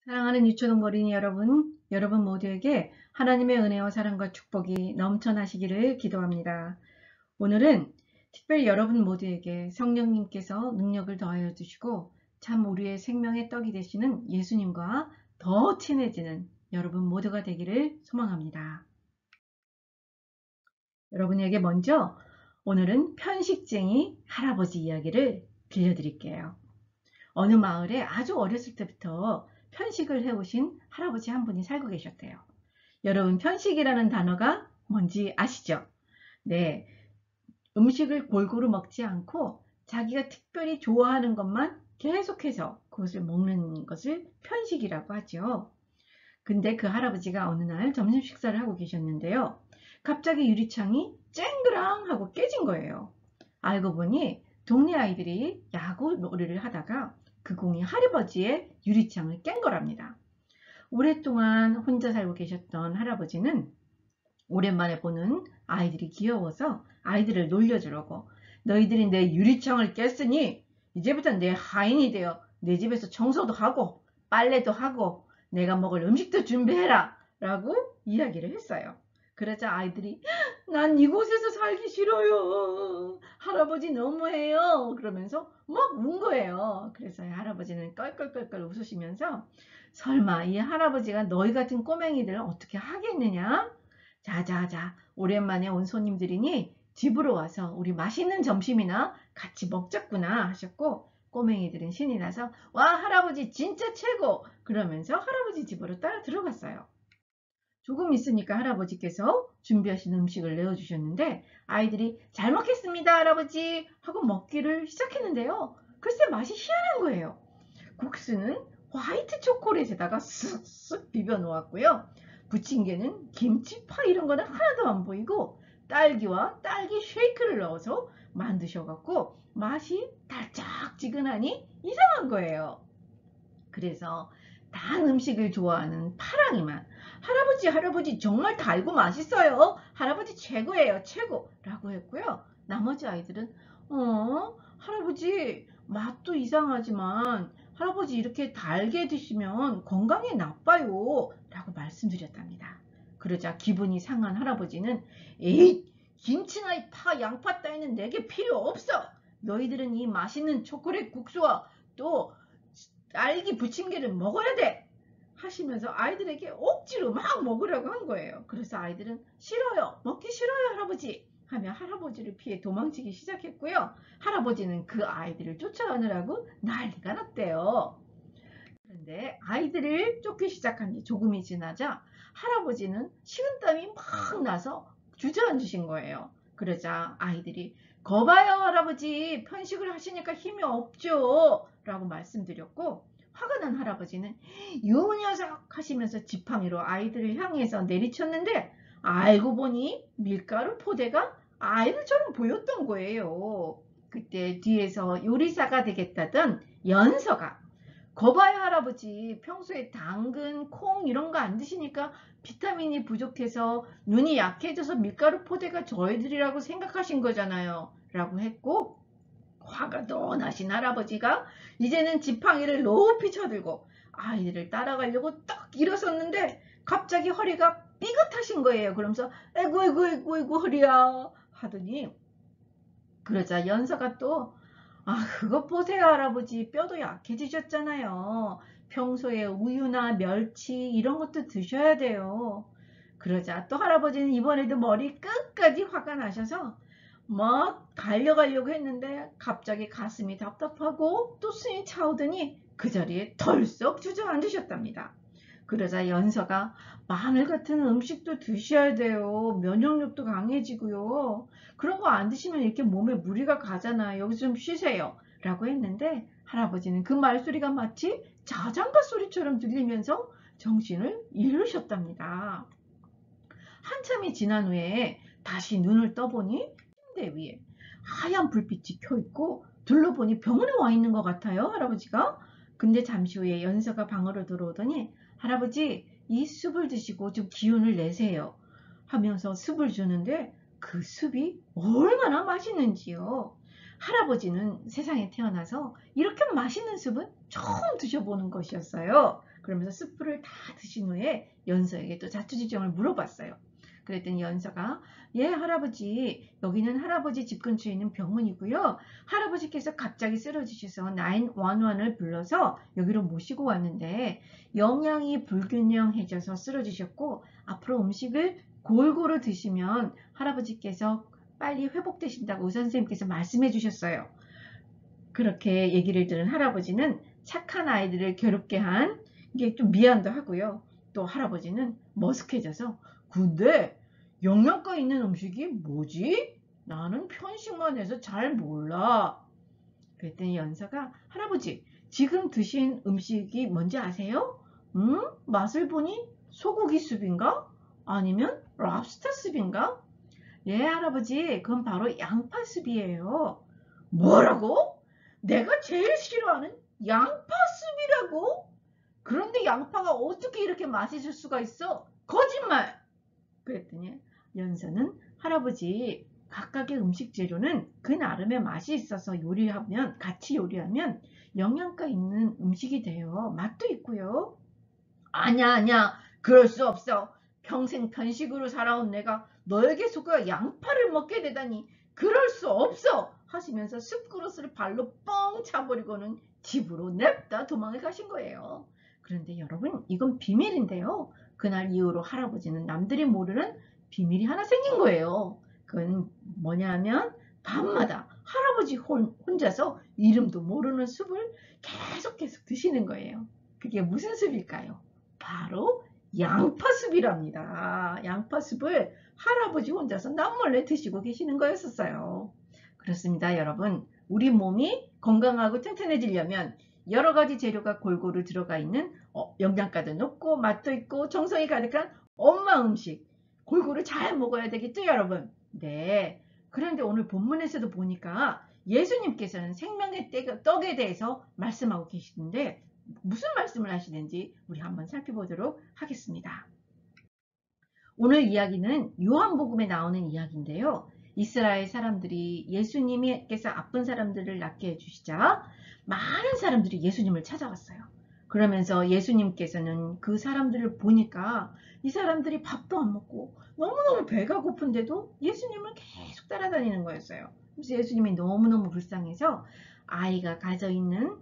사랑하는 유초동 어린이 여러분 모두에게 하나님의 은혜와 사랑과 축복이 넘쳐나시기를 기도합니다. 오늘은 특별히 여러분 모두에게 성령님께서 능력을 더하여 주시고 참 우리의 생명의 떡이 되시는 예수님과 더 친해지는 여러분 모두가 되기를 소망합니다. 여러분에게 먼저 오늘은 편식쟁이 할아버지 이야기를 들려드릴게요. 어느 마을에 아주 어렸을 때부터 편식을 해오신 할아버지 한 분이 살고 계셨대요. 여러분, 편식이라는 단어가 뭔지 아시죠? 네, 음식을 골고루 먹지 않고 자기가 특별히 좋아하는 것만 계속해서 그것을 먹는 것을 편식이라고 하죠. 근데 그 할아버지가 어느 날 점심 식사를 하고 계셨는데요. 갑자기 유리창이 쨍그랑 하고 깨진 거예요. 알고 보니 동네 아이들이 야구 놀이를 하다가 그 공이 할아버지의 유리창을 깬 거랍니다. 오랫동안 혼자 살고 계셨던 할아버지는 오랜만에 보는 아이들이 귀여워서 아이들을 놀려주려고 너희들이 내 유리창을 깼으니 이제부터 내 하인이 되어 내 집에서 청소도 하고 빨래도 하고 내가 먹을 음식도 준비해라 라고 이야기를 했어요. 그러자 아이들이 난 이곳에서 살기 싫어요. 할아버지 너무해요. 그러면서 막 운 거예요. 그래서 할아버지는 껄껄껄껄 웃으시면서 설마 이 할아버지가 너희 같은 꼬맹이들을 어떻게 하겠느냐? 자자자 오랜만에 온 손님들이니 집으로 와서 우리 맛있는 점심이나 같이 먹자꾸나 하셨고 꼬맹이들은 신이 나서 와 할아버지 진짜 최고 그러면서 할아버지 집으로 따라 들어갔어요. 조금 있으니까 할아버지께서 준비하신 음식을 내어주셨는데 아이들이 잘 먹겠습니다 할아버지 하고 먹기를 시작했는데요. 글쎄 맛이 희한한 거예요. 국수는 화이트 초콜릿에다가 쓱쓱 비벼 놓았고요. 부침개는 김치파 이런 거는 하나도 안 보이고 딸기와 딸기 쉐이크를 넣어서 만드셔갖고 맛이 달짝지근하니 이상한 거예요. 그래서 단 음식을 좋아하는 파랑이만 할아버지 정말 달고 맛있어요. 할아버지 최고예요 최고 라고 했고요. 나머지 아이들은 할아버지 맛도 이상하지만 할아버지 이렇게 달게 드시면 건강에 나빠요 라고 말씀드렸답니다. 그러자 기분이 상한 할아버지는 에잇 김치나 파 양파 따위는 내게 필요 없어. 너희들은 이 맛있는 초콜릿 국수와 또 딸기 부침개를 먹어야 돼 하시면서 아이들에게 억지로 막 먹으라고 한 거예요. 그래서 아이들은 싫어요 먹기 싫어요 할아버지 하며 할아버지를 피해 도망치기 시작했고요. 할아버지는 그 아이들을 쫓아가느라고 난리가 났대요. 그런데 아이들을 쫓기 시작한 지 조금이 지나자 할아버지는 식은땀이 막 나서 주저앉으신 거예요. 그러자 아이들이 거봐요 할아버지 편식을 하시니까 힘이 없죠 라고 말씀드렸고 화가 난 할아버지는 요 녀석 하시면서 지팡이로 아이들을 향해서 내리쳤는데 알고 보니 밀가루 포대가 아이들처럼 보였던 거예요. 그때 뒤에서 요리사가 되겠다던 연서가 거봐요 할아버지 평소에 당근, 콩 이런 거 안 드시니까 비타민이 부족해서 눈이 약해져서 밀가루 포대가 저희들이라고 생각하신 거잖아요 라고 했고 화가 더 나신 할아버지가 이제는 지팡이를 높이 쳐들고 아이들을 따라가려고 딱 일어섰는데 갑자기 허리가 삐긋하신 거예요. 그러면서 에구 허리야 하더니 그러자 연서가 또 그것 보세요 할아버지 뼈도 약해지셨잖아요. 평소에 우유나 멸치 이런 것도 드셔야 돼요. 그러자 또 할아버지는 이번에도 머리 끝까지 화가 나셔서 막 달려가려고 했는데 갑자기 가슴이 답답하고 또 숨이 차오더니 그 자리에 덜썩 주저앉으셨답니다. 그러자 연서가 마늘 같은 음식도 드셔야 돼요. 면역력도 강해지고요. 그런 거 안 드시면 이렇게 몸에 무리가 가잖아요. 여기서 좀 쉬세요. 라고 했는데 할아버지는 그 말소리가 마치 자장가 소리처럼 들리면서 정신을 잃으셨답니다. 한참이 지난 후에 다시 눈을 떠보니 침대 위에 하얀 불빛이 켜있고 둘러보니 병원에 와 있는 것 같아요 할아버지가. 근데 잠시 후에 연서가 방으로 들어오더니 할아버지 이 숲을 드시고 좀 기운을 내세요 하면서 숲을 주는데 그 숲이 얼마나 맛있는지요. 할아버지는 세상에 태어나서 이렇게 맛있는 숲은 처음 드셔보는 것이었어요. 그러면서 스프를 다 드신 후에 연서에게 또 자초지종을 물어봤어요. 그랬더니 연서가 예 할아버지 여기는 할아버지 집 근처에 있는 병원이고요. 할아버지께서 갑자기 쓰러지셔서 911을 불러서 여기로 모시고 왔는데 영양이 불균형해져서 쓰러지셨고 앞으로 음식을 골고루 드시면 할아버지께서 빨리 회복되신다고 의사 선생님께서 말씀해 주셨어요. 그렇게 얘기를 들은 할아버지는 착한 아이들을 괴롭게 한 게 좀 미안도 하고요. 또 할아버지는 머쓱해져서 근데 영양가 있는 음식이 뭐지? 나는 편식만 해서 잘 몰라. 그랬더니 연서가 할아버지 지금 드신 음식이 뭔지 아세요? 맛을 보니 소고기 숲인가? 아니면 랍스터 숲인가? 예 할아버지 그건 바로 양파숲이에요. 뭐라고? 내가 제일 싫어하는 양파숲이라고? 그런데 양파가 어떻게 이렇게 맛있을 수가 있어? 거짓말! 그랬더니 연서는 할아버지 각각의 음식 재료는 그 나름의 맛이 있어서 같이 요리하면 영양가 있는 음식이 돼요. 맛도 있고요. 아니야 그럴 수 없어. 평생 편식으로 살아온 내가 너에게 속아 양파를 먹게 되다니 그럴 수 없어 하시면서 숯그릇을 발로 뻥 차버리고는 집으로 냅다 도망을 가신 거예요. 그런데 여러분 이건 비밀인데요. 그날 이후로 할아버지는 남들이 모르는 비밀이 하나 생긴 거예요. 그건 뭐냐 하면 밤마다 할아버지 혼자서 이름도 모르는 숲을 계속 드시는 거예요. 그게 무슨 숲일까요? 바로 양파숲이랍니다. 양파숲을 할아버지 혼자서 남몰래 드시고 계시는 거였었어요. 그렇습니다, 여러분. 우리 몸이 건강하고 튼튼해지려면 여러 가지 재료가 골고루 들어가 있는 영양가도 높고 맛도 있고 정성이 가득한 엄마 음식 골고루 잘 먹어야 되겠죠, 여러분? 네. 그런데 오늘 본문에서도 보니까 예수님께서는 생명의 떡에 대해서 말씀하고 계시는데 무슨 말씀을 하시는지 우리 한번 살펴보도록 하겠습니다. 오늘 이야기는 요한복음에 나오는 이야기인데요. 이스라엘 사람들이 예수님께서 아픈 사람들을 낫게 해주시자 많은 사람들이 예수님을 찾아왔어요. 그러면서 예수님께서는 그 사람들을 보니까 이 사람들이 밥도 안 먹고 너무너무 배가 고픈데도 예수님을 계속 따라다니는 거였어요. 그래서 예수님이 너무너무 불쌍해서 아이가 가져있는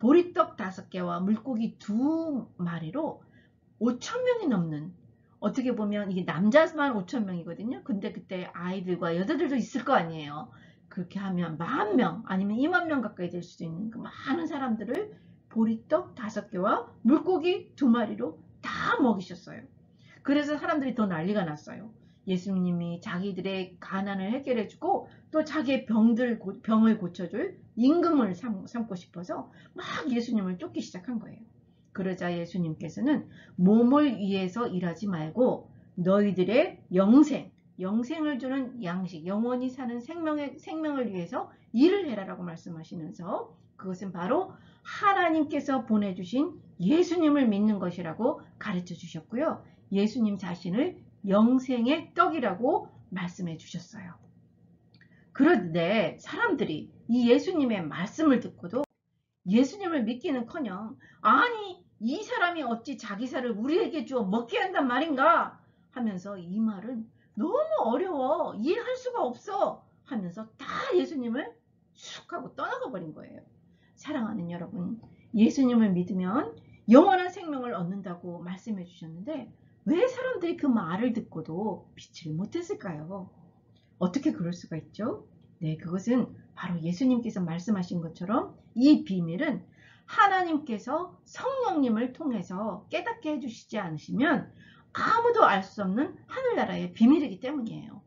보리떡 5개와 물고기 2마리로 5,000명이 넘는, 어떻게 보면 이게 남자만 5,000명이거든요. 근데 그때 아이들과 여자들도 있을 거 아니에요. 그렇게 하면 10,000명 아니면 20,000명 가까이 될 수도 있는 그 많은 사람들을 보리떡 5개와 물고기 2마리로 다 먹이셨어요. 그래서 사람들이 더 난리가 났어요. 예수님이 자기들의 가난을 해결해주고 또 자기의 병을 고쳐줄 임금을 삼고 싶어서 막 예수님을 쫓기 시작한 거예요. 그러자 예수님께서는 몸을 위해서 일하지 말고 너희들의 영생을 주는 양식, 영원히 사는 생명을 위해서 일을 해라라고 말씀하시면서 그것은 바로 하나님께서 보내주신 예수님을 믿는 것이라고 가르쳐 주셨고요. 예수님 자신을 영생의 떡이라고 말씀해 주셨어요. 그런데 사람들이 이 예수님의 말씀을 듣고도 예수님을 믿기는커녕 아니 이 사람이 어찌 자기 살을 우리에게 주어 먹게 한단 말인가 하면서 이 말은 너무 어려워 이해할 수가 없어 하면서 다 예수님을 쑥 하고 떠나가 버린 거예요. 사랑하는 여러분, 예수님을 믿으면 영원한 생명을 얻는다고 말씀해 주셨는데 왜 사람들이 그 말을 듣고도 믿지를 못했을까요? 어떻게 그럴 수가 있죠? 네, 그것은 바로 예수님께서 말씀하신 것처럼 이 비밀은 하나님께서 성령님을 통해서 깨닫게 해주시지 않으시면 아무도 알 수 없는 하늘나라의 비밀이기 때문이에요.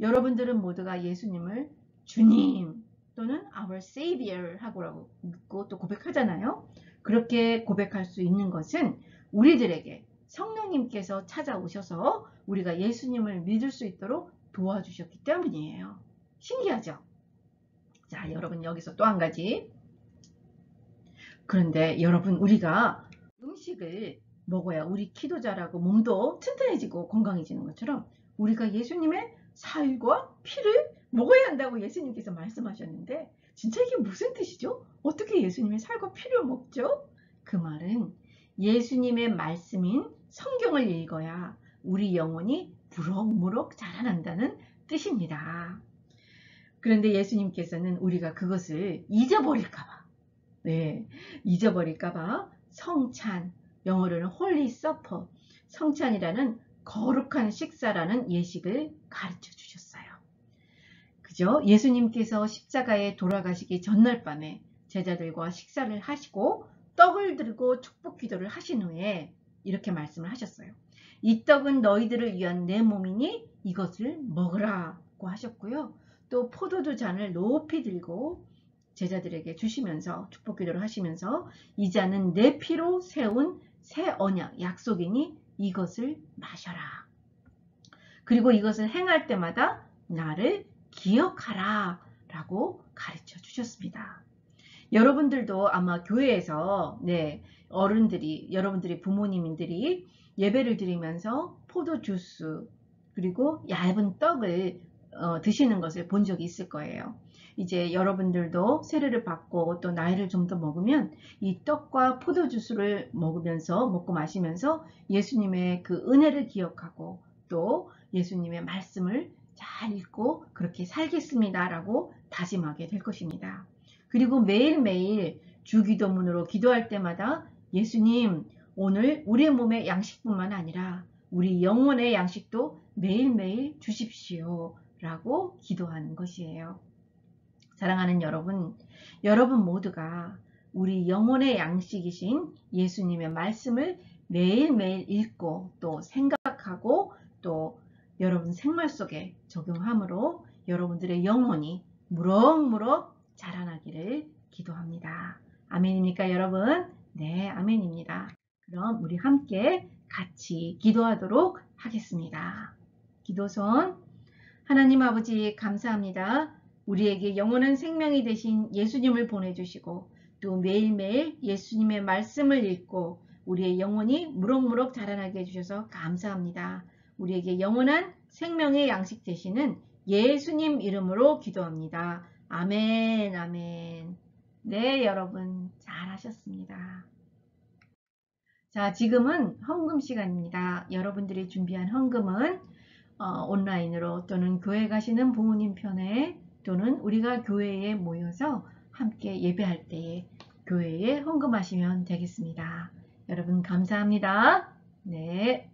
여러분들은 모두가 예수님을 주님 또는 our Savior 하고 믿고 또 고백하잖아요. 그렇게 고백할 수 있는 것은 우리들에게 성령님께서 찾아오셔서 우리가 예수님을 믿을 수 있도록 도와주셨기 때문이에요. 신기하죠? 자, 여러분 여기서 또 한 가지. 그런데 여러분 우리가 음식을 먹어야 우리 키도 자라고 몸도 튼튼해지고 건강해지는 것처럼 우리가 예수님의 살과 피를 먹어야 한다고 예수님께서 말씀하셨는데 진짜 이게 무슨 뜻이죠? 어떻게 예수님의 살과 피를 먹죠? 그 말은 예수님의 말씀인 성경을 읽어야 우리 영혼이 무럭무럭 자라난다는 뜻입니다. 그런데 예수님께서는 우리가 그것을 잊어버릴까봐, 네, 잊어버릴까봐 성찬, 영어로는 홀리 서퍼, 성찬이라는 거룩한 식사라는 예식을 가르쳐 주셨어요. 그죠? 예수님께서 십자가에 돌아가시기 전날 밤에 제자들과 식사를 하시고 떡을 들고 축복 기도를 하신 후에 이렇게 말씀을 하셨어요. 이 떡은 너희들을 위한 내 몸이니 이것을 먹으라고 하셨고요. 또 포도주 잔을 높이 들고 제자들에게 주시면서 축복 기도를 하시면서 이 잔은 내 피로 세운 새 언약 약속이니 이것을 마셔라. 그리고 이것을 행할 때마다 나를 기억하라 라고 가르쳐 주셨습니다. 여러분들도 아마 교회에서 어른들이 여러분들이 부모님들이 예배를 드리면서 포도 주스 그리고 얇은 떡을 드시는 것을 본 적이 있을 거예요. 이제 여러분들도 세례를 받고 또 나이를 좀 더 먹으면 이 떡과 포도 주스를 먹고 마시면서 예수님의 그 은혜를 기억하고 또 예수님의 말씀을 잘 읽고 그렇게 살겠습니다 라고 다짐하게 될 것입니다. 그리고 매일매일 주기도문으로 기도할 때마다 예수님 오늘 우리의 몸의 양식뿐만 아니라 우리 영혼의 양식도 매일매일 주십시오 라고 기도하는 것이에요. 사랑하는 여러분, 여러분 모두가 우리 영혼의 양식이신 예수님의 말씀을 매일매일 읽고 또 생각하고 또 여러분 생활 속에 적용함으로 여러분들의 영혼이 무럭무럭 자라나기를 기도합니다. 아멘입니까 여러분? 네, 아멘입니다. 그럼 우리 함께 같이 기도하도록 하겠습니다. 기도선. 하나님 아버지 감사합니다. 우리에게 영원한 생명이 되신 예수님을 보내주시고 또 매일매일 예수님의 말씀을 읽고 우리의 영혼이 무럭무럭 자라나게 해주셔서 감사합니다. 우리에게 영원한 생명의 양식 되시는 예수님 이름으로 기도합니다. 아멘, 아멘. 네, 여러분 잘하셨습니다. 자, 지금은 헌금 시간입니다. 여러분들이 준비한 헌금은 온라인으로 또는 교회 가시는 부모님 편에 또는 우리가 교회에 모여서 함께 예배할 때에 교회에 헌금하시면 되겠습니다. 여러분 감사합니다. 네.